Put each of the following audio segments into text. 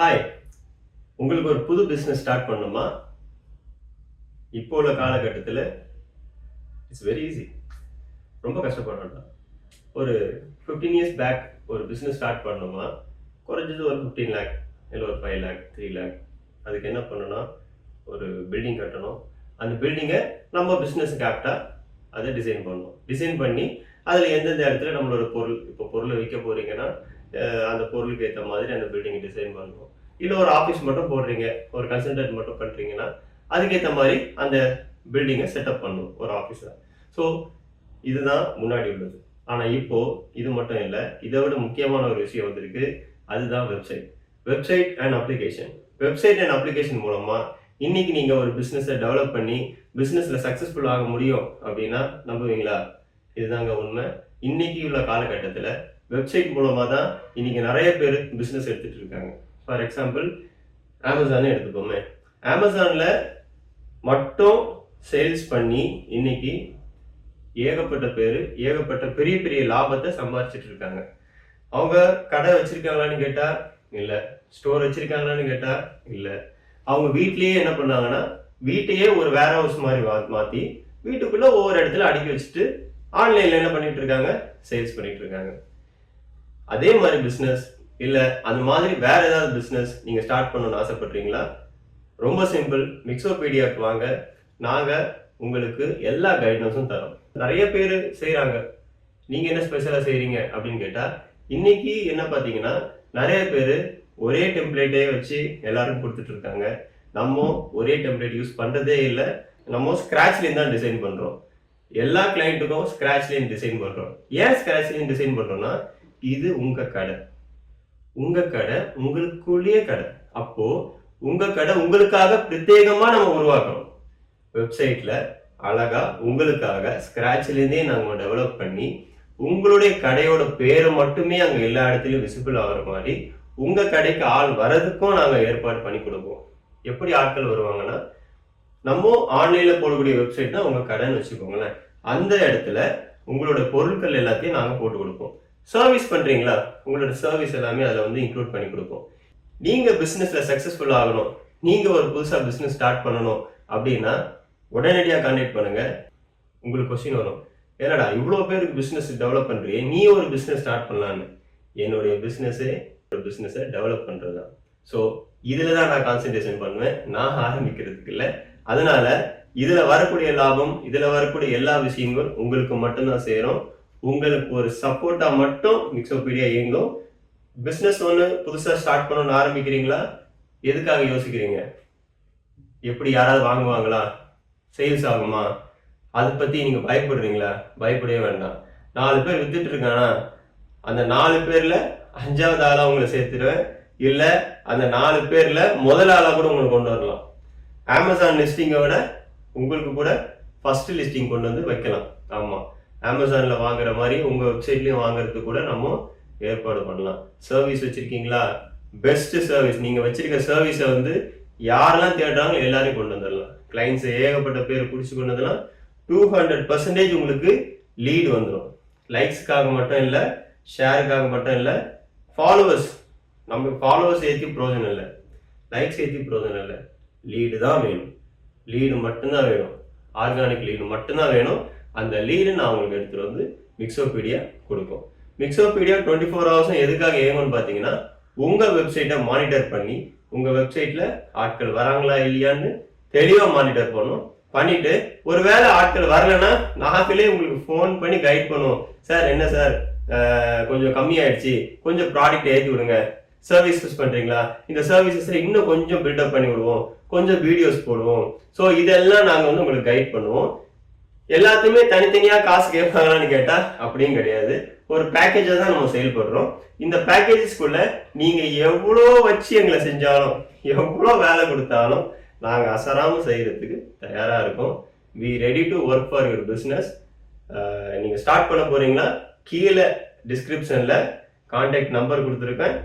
Hi, உங்களுக்கு ஒரு புது பிஸ்னஸ் ஸ்டார்ட் பண்ணணுமா? இப்போ உள்ள காலகட்டத்தில் இட்ஸ் வெரி ஈஸி. ரொம்ப கஷ்டப்பட வேண்டாம். ஒரு 15 இயர்ஸ் பேக் ஒரு பிஸ்னஸ் ஸ்டார்ட் பண்ணணுமா, குறைஞ்சது ஒரு 15 லேக் இல்லை ஒரு 5 லேக் 3 லேக். அதுக்கு என்ன பண்ணணும்னா, ஒரு பில்டிங் கட்டணும். அந்த பில்டிங்கை நம்ம பிஸ்னஸுக்கு ஆப்டாக அதை டிசைன் பண்ணணும். டிசைன் பண்ணி அதில் எந்தெந்த இடத்துல நம்மளோட பொருள், இப்போ பொருளை விற்க போகிறீங்கன்னா அந்த பொருளுக்கு ஏற்ற மாதிரி அந்த பில்டிங்கை டிசைன் பண்ணணும். இல்லை ஒரு ஆஃபீஸ் மட்டும் போடுறீங்க, ஒரு கன்சல்டன்ட் மட்டும் பண்ணுறீங்கன்னா அதுக்கேற்ற மாதிரி அந்த பில்டிங்கை செட்டப் பண்ணணும் ஒரு ஆஃபீஸில். ஸோ இதுதான் முன்னாடி உள்ளது. ஆனால் இப்போது இது மட்டும் இல்லை, இதை விட முக்கியமான ஒரு விஷயம் வந்திருக்கு. அதுதான் website. Website and application. Website and application மூலமாக இன்னைக்கு நீங்கள் ஒரு பிஸ்னஸை டெவலப் பண்ணி பிஸ்னஸில் சக்ஸஸ்ஃபுல் ஆக முடியும் அப்படின்னா நம்புவீங்களா? இதுதாங்க உண்மை. இன்னைக்கு உள்ள காலகட்டத்தில் வெப்சைட் மூலமாக தான் இன்னைக்கு நிறைய பேர் பிஸ்னஸ் எடுத்துகிட்டு இருக்காங்க. ஃபார் எக்ஸாம்பிள் அமேசானே எடுத்துக்கோமே. அமேசானில் மட்டும் சேல்ஸ் பண்ணி இன்னைக்கு ஏகப்பட்ட பேர் ஏகப்பட்ட பெரிய பெரிய லாபத்தை சம்பாதிச்சிட்டு இருக்காங்க. அவங்க கடை வச்சிருக்காங்களான்னு கேட்டால் இல்லை, ஸ்டோர் வச்சிருக்காங்களான்னு கேட்டால் இல்லை. அவங்க வீட்லேயே என்ன பண்ணாங்கன்னா, வீட்டையே ஒரு வேர் ஹவுஸ் மாதிரி மாற்றி வீட்டுக்குள்ளே ஒவ்வொரு இடத்துல அடுக்கி வச்சுட்டு ஆன்லைனில் என்ன பண்ணிட்டு இருக்காங்க, சேல்ஸ் பண்ணிட்டு இருக்காங்க. அதே மாதிரி பிஸ்னஸ் இல்லை அந்த மாதிரி வேற ஏதாவது பிஸ்னஸ் நீங்கள் ஸ்டார்ட் பண்ணணும்னு ஆசைப்படுறீங்களா? ரொம்ப சிம்பிள். மிக்ஸோபீடியாவுக்கு வாங்க. நாங்கள் உங்களுக்கு எல்லா கைடன்ஸும் தரோம். நிறைய பேர் செய்கிறாங்க. நீங்கள் என்ன ஸ்பெஷலாக செய்கிறீங்க அப்படின்னு கேட்டால், இன்னைக்கு என்ன பார்த்தீங்கன்னா, நிறைய பேர் ஒரே டெம்ப்ளேட்டே வச்சு எல்லாருக்கும் கொடுத்துட்டு இருக்காங்க. நம்ம ஒரே டெம்ப்ளேட் யூஸ் பண்ணுறதே இல்லை. நம்ம ஸ்க்ராட்ச்லேருந்து தான் டிசைன் பண்ணுறோம். எல்லா கிளைண்ட்டுக்கும் ஸ்க்ராட்ச்லேருந்து டிசைன் பண்ணுறோம். ஏன் ஸ்க்ராட்ச்லேருந்து டிசைன் பண்ணுறோம்னா, இது உங்கள் கடை. உங்கள் கடை உங்களுக்குள்ளேயே கடை. அப்போது உங்கள் கடை உங்களுக்காக பிரத்யேகமாக நம்ம உருவாக்கணும். வெப்சைட்டில் அழகாக உங்களுக்காக ஸ்க்ராட்ச்லேருந்தே நாங்கள் டெவலப் பண்ணி உங்களுடைய கடையோட பேரை மட்டுமே அங்கே எல்லா இடத்துலையும் விசிபிள் ஆகிற மாதிரி உங்கள் கடைக்கு ஆள் வரதுக்கும் நாங்கள் ஏற்பாடு பண்ணி கொடுப்போம். எப்படி ஆட்கள் வருவாங்கன்னா, நம்ம ஆன்லைனில் போடக்கூடிய வெப்சைட் தான் உங்கள் கடைன்னு வச்சுக்கோங்களேன். அந்த இடத்துல உங்களோட பொருட்கள் எல்லாத்தையும் நாங்கள் போட்டு கொடுப்போம். சர்வீஸ் பண்ணுறீங்களா, உங்களோட சர்வீஸ் எல்லாமே அதில் வந்து இன்க்ளூட் பண்ணி கொடுப்போம். நீங்கள் பிஸ்னஸில் சக்ஸஸ்ஃபுல் ஆகணும், நீங்கள் ஒரு புதுசாக பிஸ்னஸ் ஸ்டார்ட் பண்ணணும் அப்படின்னா உடனடியாக கான்டாக்ட் பண்ணுங்கள். உங்களுக்கு கொஸ்டின் வரும், ஏன்னாடா இவ்வளோ பேருக்கு பிஸ்னஸ் டெவலப் பண்ணுறியே, நீ ஒரு பிஸ்னஸ் ஸ்டார்ட் பண்ணலான்னு. என்னுடைய பிஸ்னஸை டெவலப் பண்ணுறது தான். ஸோ இதில் தான் நான் கான்சன்ட்ரேஷன் பண்ணுவேன், நான் ஆரம்பிக்கிறதுக்கு இல்லை. அதனால இதில் வரக்கூடிய லாபம், இதில் வரக்கூடிய எல்லா விஷயங்களும் உங்களுக்கு மட்டும்தான் சேரும். உங்களுக்கு ஒரு சப்போர்ட்டாக மட்டும் மிக்ஸோபீடியா இயங்கும். பிஸ்னஸ் ஒன்று புதுசாக ஸ்டார்ட் பண்ணணும்னு ஆரம்பிக்கிறீங்களா? எதுக்காக யோசிக்கிறீங்க? எப்படி யாராவது வாங்குவாங்களா, சேல்ஸ் ஆகுமா, அதை பற்றி நீங்கள் பயப்படுறீங்களா? பயப்படவே வேண்டாம். 4 பேர் வித்துட்டு இருக்கானா, அந்த 4 பேரில் 5வது ஆளாக உங்களை சேர்த்துடுவேன். இல்லை அந்த 4 பேரில் முதல் ஆளாக கூட உங்களுக்கு கொண்டு வரலாம். அமேசான் லிஸ்டிங்கை விட உங்களுக்கு கூட ஃபர்ஸ்ட் லிஸ்டிங் கொண்டு வந்து வைக்கலாம். ஆமாம், அமேசானில் வாங்குற மாதிரி உங்கள் வெப்சைட்லேயும் வாங்குறதுக்கு கூட நம்ம ஏற்பாடு பண்ணலாம். சர்வீஸ் வச்சுருக்கீங்களா? Best service. நீங்கள் வச்சுருக்க சர்வீஸை வந்து யாரெல்லாம் தேடுறாங்களோ எல்லாரையும் கொண்டு வந்துடலாம். கிளைண்ட்ஸ் ஏகப்பட்ட பேர் பிடிச்சி கொண்டு வந்துடலாம். 200% உங்களுக்கு லீடு வந்துடும். லைக்ஸுக்காக மட்டும் இல்லை, ஷேருக்காக மட்டும் இல்லை, ஃபாலோவர்ஸ். நம்ம ஃபாலோவர்ஸ் ஏற்றி ப்ரோஜனம் இல்லை, லைக்ஸ் ஏற்றி ப்ரோஜனம் இல்லை. லீடு தான் வேணும். லீடு மட்டும்தான் வேணும். ஆர்கானிக் லீடு மட்டும்தான் வேணும். அந்த லீடு நான் உங்களுக்கு எடுத்துகிட்டு வந்து மிக்ஸோபீடியா கொடுக்கும். மிக்ஸோபீடியா 24 ஹவர்ஸும் எதுக்காக இயங்கும்னு பார்த்தீங்கன்னா, உங்கள் வெப்சைட்டை மானிட்டர் பண்ணி உங்கள் வெப்சைட்டில் ஆட்கள் வராங்களா இல்லையான்னு தெளிவாக மானிட்டர் பண்ணணும். பண்ணிவிட்டு ஒரு வேளை ஆட்கள் வரலைன்னா நாங்களே உங்களுக்கு ஃபோன் பண்ணி கைட் பண்ணுவோம். சார் என்ன சார் கொஞ்சம் கம்மியாயிடுச்சு, கொஞ்சம் ப்ராடக்ட் ஏற்றி விடுங்க, சர்வீஸ் யூஸ் பண்ணுறீங்களா, இந்த சர்வீசஸை இன்னும் கொஞ்சம் பில்டப் பண்ணி விடுவோம், கொஞ்சம் வீடியோஸ் போடுவோம். ஸோ இதெல்லாம் நாங்கள் வந்து உங்களுக்கு கைட் பண்ணுவோம். எல்லாத்தையுமே தனித்தனியாக காசு கேட்பாங்களான்னு கேட்டால் அப்படியும் கிடையாது. ஒரு பேக்கேஜை தான் நம்ம செயல்படுறோம். இந்த பேக்கேஜஸ்க்குள்ள நீங்கள் எவ்வளோ வச்சு எங்களை செஞ்சாலும், எவ்வளோ வேலை கொடுத்தாலும் நாங்கள் அசராமல் செய்கிறதுக்கு தயாராக இருக்கோம். We ready to work for your business. நீங்கள் ஸ்டார்ட் பண்ண போகிறீங்களா? கீழே டிஸ்கிரிப்ஷனில் கான்டாக்ட் நம்பர் கொடுத்துருக்கேன்,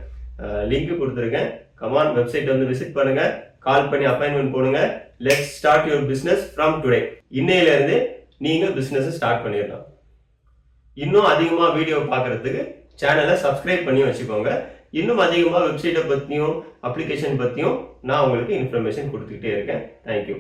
லிங்க் கொடுத்துருக்கேன். கமான், வெப்சைட் வந்து விசிட் பண்ணுங்கள், கால் பண்ணி அப்பாயின்மெண்ட் போடுங்க. Let's start your business from today. இன்னையிலேருந்து நீங்கள் பிஸ்னஸை ஸ்டார்ட் பண்ணிடலாம். இன்னும் அதிகமாக வீடியோ பார்க்குறதுக்கு சேனலை சப்ஸ்கிரைப் பண்ணி வச்சுக்கோங்க. இன்னும் அதிகமாக வெப்சைட்டை பற்றியும் அப்ளிகேஷன் பற்றியும் நான் உங்களுக்கு இன்ஃபர்மேஷன் கொடுத்துக்கிட்டே இருக்கேன். தேங்க்யூ.